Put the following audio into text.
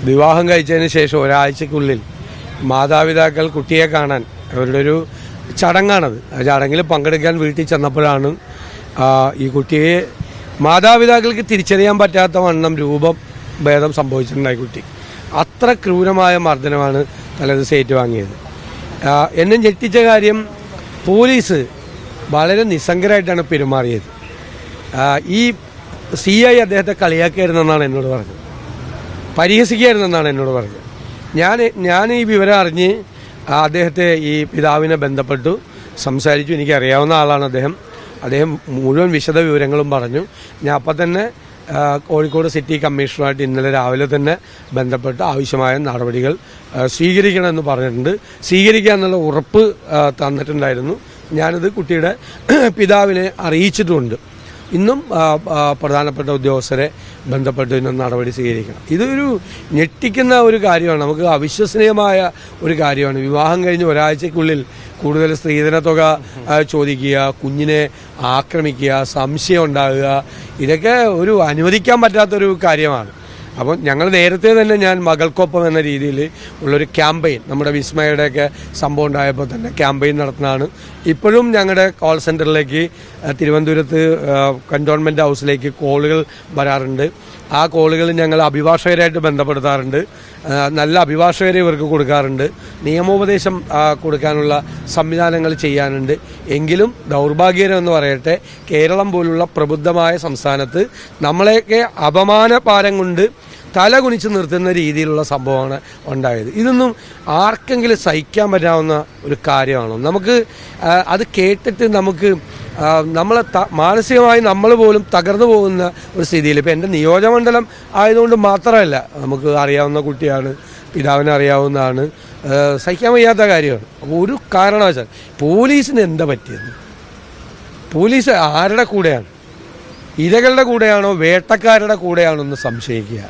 വിവാഹം കഴിച്ചതിന് ശേഷം ഒരാഴ്ചക്കുള്ളിൽ മാതാപിതാക്കൾ കുട്ടിയെ കാണാൻ അവരുടെ ഒരു ചടങ്ങാണത്. ആ ചടങ്ങിൽ പങ്കെടുക്കാൻ വീട്ടിൽ ചെന്നപ്പോഴാണ് ഈ കുട്ടിയെ മാതാപിതാക്കൾക്ക് തിരിച്ചറിയാൻ പറ്റാത്ത വണ്ണം രൂപം ഭേദം സംഭവിച്ചിട്ടുണ്ടായി. കുട്ടി അത്ര ക്രൂരമായ മർദ്ദനമാണ് തലേദിവസം ഏറ്റുവാങ്ങിയത്. എന്നെ ഞെട്ടിച്ച കാര്യം പോലീസ് വളരെ നിസ്സംഗരായിട്ടാണ് പെരുമാറിയത്. ഈ CI അദ്ദേഹത്തെ കളിയാക്കിയായിരുന്നെന്നാണ് എന്നോട് പറഞ്ഞത്, പരിഹസിക്കായിരുന്നെന്നാണ് എന്നോട് പറഞ്ഞത്. ഞാൻ ഈ വിവരം അറിഞ്ഞ് അദ്ദേഹത്തെ ഈ പിതാവിനെ ബന്ധപ്പെട്ടു സംസാരിച്ചു. എനിക്കറിയാവുന്ന ആളാണ് അദ്ദേഹം മുഴുവൻ വിശദ വിവരങ്ങളും പറഞ്ഞു. ഞാൻ അപ്പം തന്നെ കോഴിക്കോട് സിറ്റി കമ്മീഷണറുമായിട്ട് ഇന്നലെ രാവിലെ തന്നെ ബന്ധപ്പെട്ട് ആവശ്യമായ നടപടികൾ സ്വീകരിക്കണമെന്ന് പറഞ്ഞിട്ടുണ്ട്. സ്വീകരിക്കുക എന്നുള്ള ഉറപ്പ് തന്നിട്ടുണ്ടായിരുന്നു. ഞാനിത് കുട്ടിയുടെ പിതാവിനെ അറിയിച്ചിട്ടുമുണ്ട്. ഇന്നും പ്രധാനപ്പെട്ട ഉദ്യോഗസ്ഥരെ ബന്ധപ്പെട്ട് ഇന്നും നടപടി സ്വീകരിക്കണം. ഇതൊരു ഞെട്ടിക്കുന്ന ഒരു കാര്യമാണ്, നമുക്ക് അവിശ്വസനീയമായ ഒരു കാര്യമാണ്. വിവാഹം കഴിഞ്ഞ് ഒരാഴ്ചക്കുള്ളിൽ കൂടുതൽ സ്ത്രീധന തുക ചോദിക്കുക, കുഞ്ഞിനെ ആക്രമിക്കുക, സംശയം ഉണ്ടാകുക, ഇതൊക്കെ ഒരു അനുവദിക്കാൻ പറ്റാത്തൊരു കാര്യമാണ്. അപ്പം ഞങ്ങൾ നേരത്തെ തന്നെ ഞാൻ മകൾക്കൊപ്പം എന്ന രീതിയിൽ ഉള്ളൊരു ക്യാമ്പയിൻ, നമ്മുടെ വിസ്മയുടെയൊക്കെ സംഭവം ഉണ്ടായപ്പോൾ തന്നെ ക്യാമ്പയിൻ നടത്തുന്നതാണ്. ഇപ്പോഴും ഞങ്ങളുടെ കോൾ സെൻറ്ററിലേക്ക് തിരുവനന്തപുരത്ത് കന്റോൺമെൻറ്റ് ഹൗസിലേക്ക് കോളുകൾ വരാറുണ്ട്. ആ കോളുകൾ ഞങ്ങൾ അഭിഭാഷകരായിട്ട് ബന്ധപ്പെടുത്താറുണ്ട്. നല്ല അഭിഭാഷകരെ ഇവർക്ക് കൊടുക്കാറുണ്ട്. നിയമോപദേശം കൊടുക്കാനുള്ള സംവിധാനങ്ങൾ ചെയ്യാനുണ്ട്. എങ്കിലും ദൗർഭാഗ്യകരം എന്ന് പറയട്ടെ, കേരളം പോലുള്ള പ്രബുദ്ധമായ സംസ്ഥാനത്ത് നമ്മളെയൊക്കെ അപമാനഭാരം കൊണ്ട് തല കുനിച്ച് നിർത്തുന്ന രീതിയിലുള്ള സംഭവമാണ് ഉണ്ടായത്. ഇതൊന്നും ആർക്കെങ്കിലും സഹിക്കാൻ പറ്റാവുന്ന ഒരു കാര്യമാണോ? നമുക്ക് അത് കേട്ടിട്ട് നമ്മളെ മാനസികമായി നമ്മൾ പോലും തകർന്നു പോകുന്ന ഒരു സ്ഥിതിയിൽ. ഇപ്പം എൻ്റെ നിയോജകമണ്ഡലം ആയതുകൊണ്ട് മാത്രമല്ല, നമുക്ക് അറിയാവുന്ന കുട്ടിയാണ്, പിതാവിനെ അറിയാവുന്നതാണ്, സഹിക്കാൻ വയ്യാത്ത കാര്യമാണ്. ഒരു കാരണവശാൽ പോലീസിന് എന്താ പറ്റിയത്? പോലീസ് ആരുടെ കൂടെയാണ്? ഇരകളുടെ കൂടെയാണോ വേട്ടക്കാരുടെ കൂടെയാണോ എന്ന് സംശയിക്കുക.